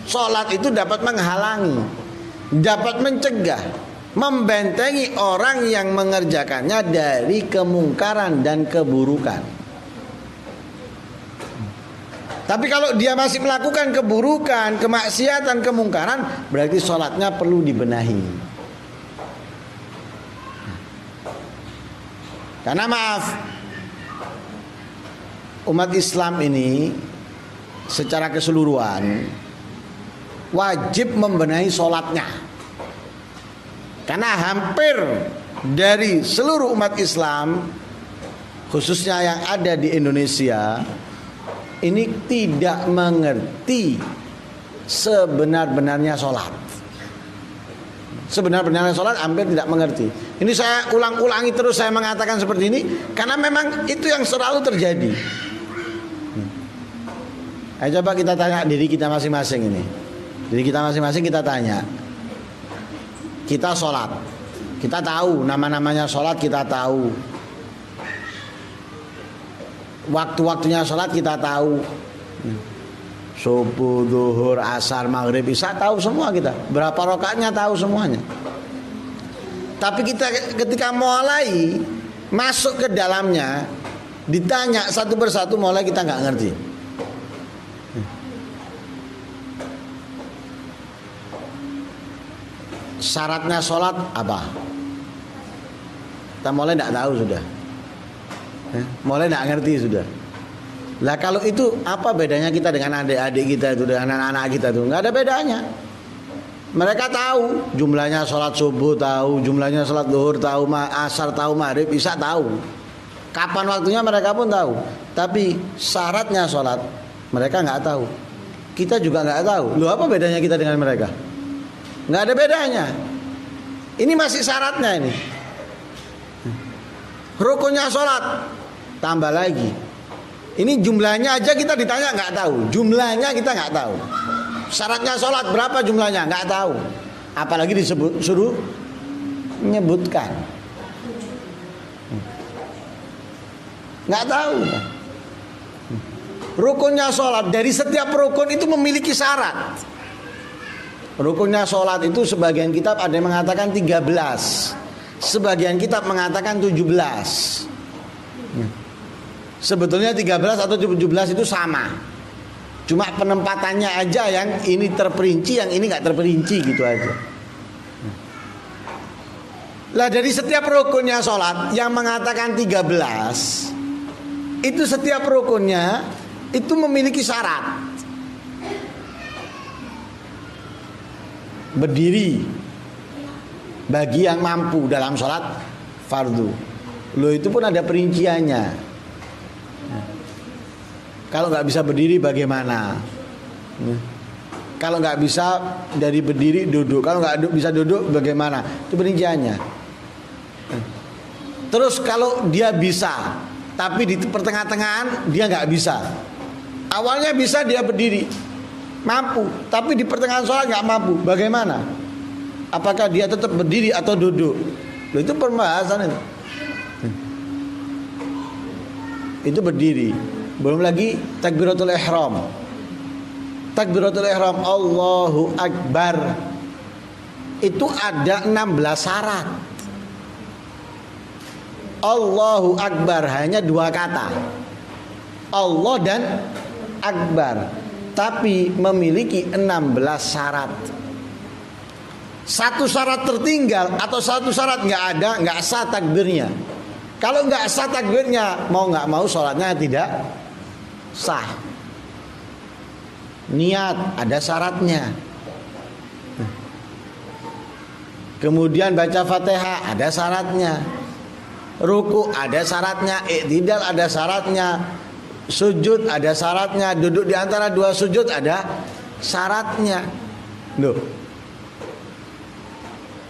Sholat itu dapat menghalangi, dapat mencegah, membentengi orang yang mengerjakannya dari kemungkaran dan keburukan. Tapi kalau dia masih melakukan keburukan, kemaksiatan, kemungkaran, berarti sholatnya perlu dibenahi. Karena maaf, umat Islam ini secara keseluruhan wajib membenahi sholatnya. Karena hampir dari seluruh umat Islam, khususnya yang ada di Indonesia, ini tidak mengerti sebenar-benarnya sholat. Sebenar-benarnya sholat hampir tidak mengerti. Ini saya ulang-ulangi terus, saya mengatakan seperti ini karena memang itu yang selalu terjadi. Ayo coba kita tanya diri kita masing-masing ini. Diri kita masing-masing kita tanya. Kita sholat, kita tahu nama-namanya sholat, kita tahu waktu-waktunya sholat, kita tahu subuh, zuhur, asar, maghrib, isya, tahu semua kita. Berapa rakaatnya tahu semuanya. Tapi kita ketika mulai masuk ke dalamnya, ditanya satu persatu, mulai kita nggak ngerti. Syaratnya sholat apa? Kita mulai nggak tahu sudah. Mulai nggak ngerti sudah. Lah kalau itu apa bedanya kita dengan adik-adik kita itu, dengan anak-anak kita itu? Nggak ada bedanya. Mereka tahu jumlahnya sholat subuh, tahu jumlahnya sholat zuhur, tahu asar, tahu maghrib, isya, tahu. Kapan waktunya mereka pun tahu. Tapi syaratnya sholat mereka nggak tahu. Kita juga nggak tahu. Loh, apa bedanya kita dengan mereka? Nggak ada bedanya. Ini masih syaratnya ini. Rukunnya sholat tambah lagi. Ini jumlahnya aja kita ditanya nggak tahu. Jumlahnya kita nggak tahu. Syaratnya sholat berapa jumlahnya nggak tahu. Apalagi suruh menyebutkan. Nggak tahu. Rukunnya sholat, dari setiap rukun itu memiliki syarat. Rukunnya sholat itu sebagian kitab ada yang mengatakan 13, sebagian kitab mengatakan 17. Sebetulnya 13 atau 17 itu sama. Cuma penempatannya aja yang ini terperinci, yang ini nggak terperinci gitu aja. Lah dari setiap rukunnya sholat yang mengatakan 13, itu setiap rukunnya itu memiliki syarat. Berdiri bagi yang mampu dalam sholat fardu. Loh, itu pun ada perinciannya. Kalau nggak bisa berdiri bagaimana? Kalau nggak bisa dari berdiri duduk. Kalau nggak bisa duduk bagaimana? Itu perinciannya. Terus kalau dia bisa, tapi di pertengah-tengahan dia nggak bisa. Awalnya bisa dia berdiri, mampu, tapi di pertengahan sholat nggak mampu. Bagaimana? Apakah dia tetap berdiri atau duduk? Loh, itu pembahasan itu. Itu berdiri. Belum lagi takbiratul ihram. Takbiratul ihram Allahu Akbar. Itu ada 16 syarat. Allahu Akbar hanya 2 kata. Allah dan Akbar. Tapi memiliki 16 syarat. Satu syarat tertinggal atau satu syarat nggak ada, nggak sah takbirnya. Kalau nggak sah takbirnya, mau nggak mau sholatnya tidak sah. Niat ada syaratnya. Kemudian baca Fatihah ada syaratnya. Ruku ada syaratnya, i'tidal ada syaratnya, sujud ada syaratnya, duduk di antara 2 sujud ada syaratnya. Loh.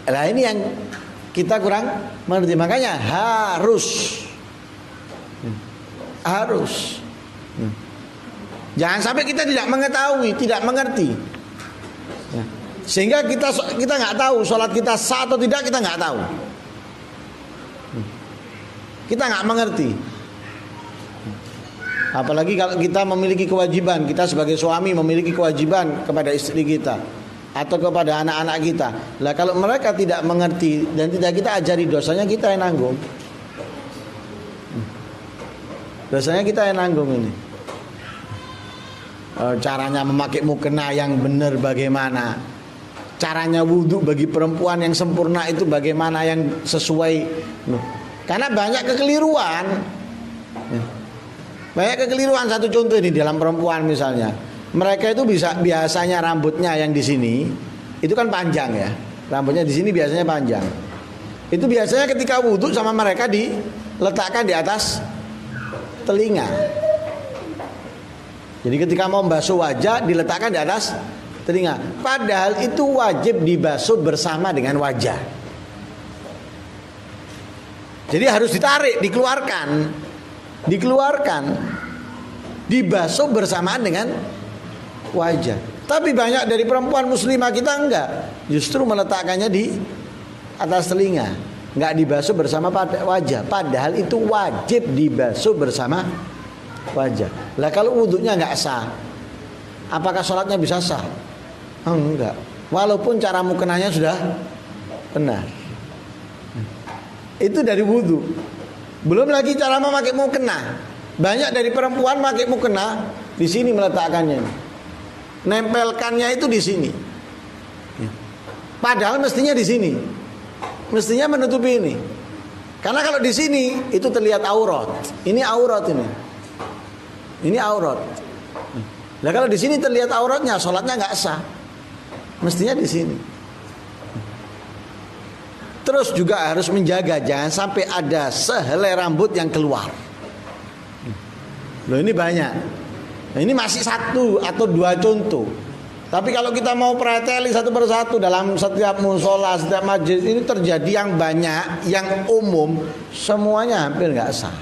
Nah, ini yang kita kurang mengerti. Makanya harus. Jangan sampai kita tidak mengetahui, tidak mengerti. Sehingga kita nggak tahu sholat kita sah atau tidak, kita nggak tahu. Kita nggak mengerti. Apalagi kalau kita memiliki kewajiban, kita sebagai suami memiliki kewajiban kepada istri kita atau kepada anak-anak kita. Lah kalau mereka tidak mengerti dan tidak kita ajari, dosanya kita yang nanggung. Dosanya kita yang nanggung ini. Caranya memakai mukena yang benar bagaimana? Caranya wudhu bagi perempuan yang sempurna itu bagaimana, yang sesuai? Karena banyak kekeliruan. Banyak kekeliruan. Satu contoh ini dalam perempuan misalnya, mereka itu biasanya rambutnya yang di sini itu kan panjang ya, rambutnya di sini biasanya panjang. Itu biasanya ketika wudhu sama mereka diletakkan di atas telinga. Jadi ketika mau basuh wajah diletakkan di atas telinga. Padahal itu wajib dibasuh bersama dengan wajah. Jadi harus ditarik, dikeluarkan, dibasuh bersamaan dengan wajah. Tapi banyak dari perempuan muslimah kita enggak, justru meletakkannya di atas telinga, enggak dibasuh bersama pada wajah. Padahal itu wajib dibasuh bersama wajah. Lah kalau wudhunya enggak sah, apakah sholatnya bisa sah? Enggak. Walaupun cara mukenanya sudah benar. Itu dari wudhu. Belum lagi cara memakai mukena. Banyak dari perempuan memakai mukena di sini meletakkannya. Nempelkannya itu di sini. Padahal mestinya di sini. Mestinya menutupi ini. Karena kalau di sini itu terlihat aurat. Ini aurat ini. Ini aurat. Nah kalau di sini terlihat auratnya, sholatnya nggak sah. Mestinya di sini. Terus juga harus menjaga jangan sampai ada sehelai rambut yang keluar. Loh ini banyak. Nah, ini masih satu atau dua contoh. Tapi kalau kita mau preteli satu persatu dalam setiap musola, setiap majelis ini terjadi yang banyak, yang umum, semuanya hampir nggak sah.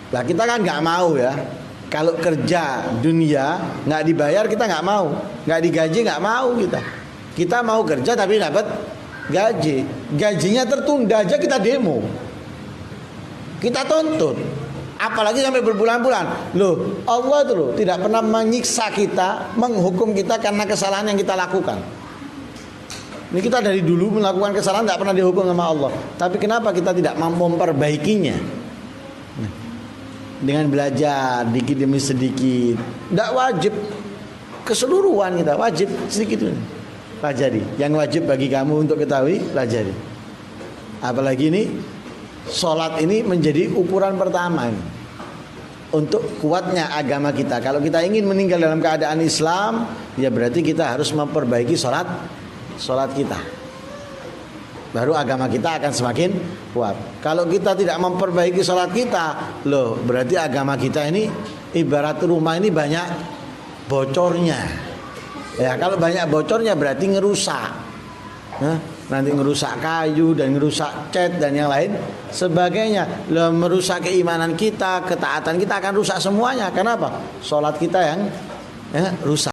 Nah kita kan nggak mau ya. Kalau kerja dunia nggak dibayar kita nggak mau, nggak digaji nggak mau kita. Kita mau kerja tapi dapat gaji. Gajinya tertunda aja kita demo. Kita tuntut. Apalagi sampai berbulan-bulan. Loh, Allah itu loh tidak pernah menyiksa kita, menghukum kita karena kesalahan yang kita lakukan. Ini kita dari dulu melakukan kesalahan tidak pernah dihukum sama Allah. Tapi kenapa kita tidak mampu memperbaikinya? Dengan belajar dikit demi sedikit. Tidak wajib keseluruhan kita, wajib sedikit ini. Pelajari. Yang wajib bagi kamu untuk ketahui, pelajari. Apalagi ini sholat ini menjadi ukuran pertama ini. Untuk kuatnya agama kita. Kalau kita ingin meninggal dalam keadaan Islam, ya berarti kita harus memperbaiki sholat kita. Baru agama kita akan semakin kuat. Kalau kita tidak memperbaiki sholat kita, loh berarti agama kita ini ibarat rumah ini banyak bocornya. Ya kalau banyak bocornya berarti ngerusak. Nanti ngerusak kayu dan ngerusak cat dan yang lain sebagainya. Loh, merusak keimanan kita, ketaatan kita akan rusak semuanya. Kenapa? Sholat kita yang rusak.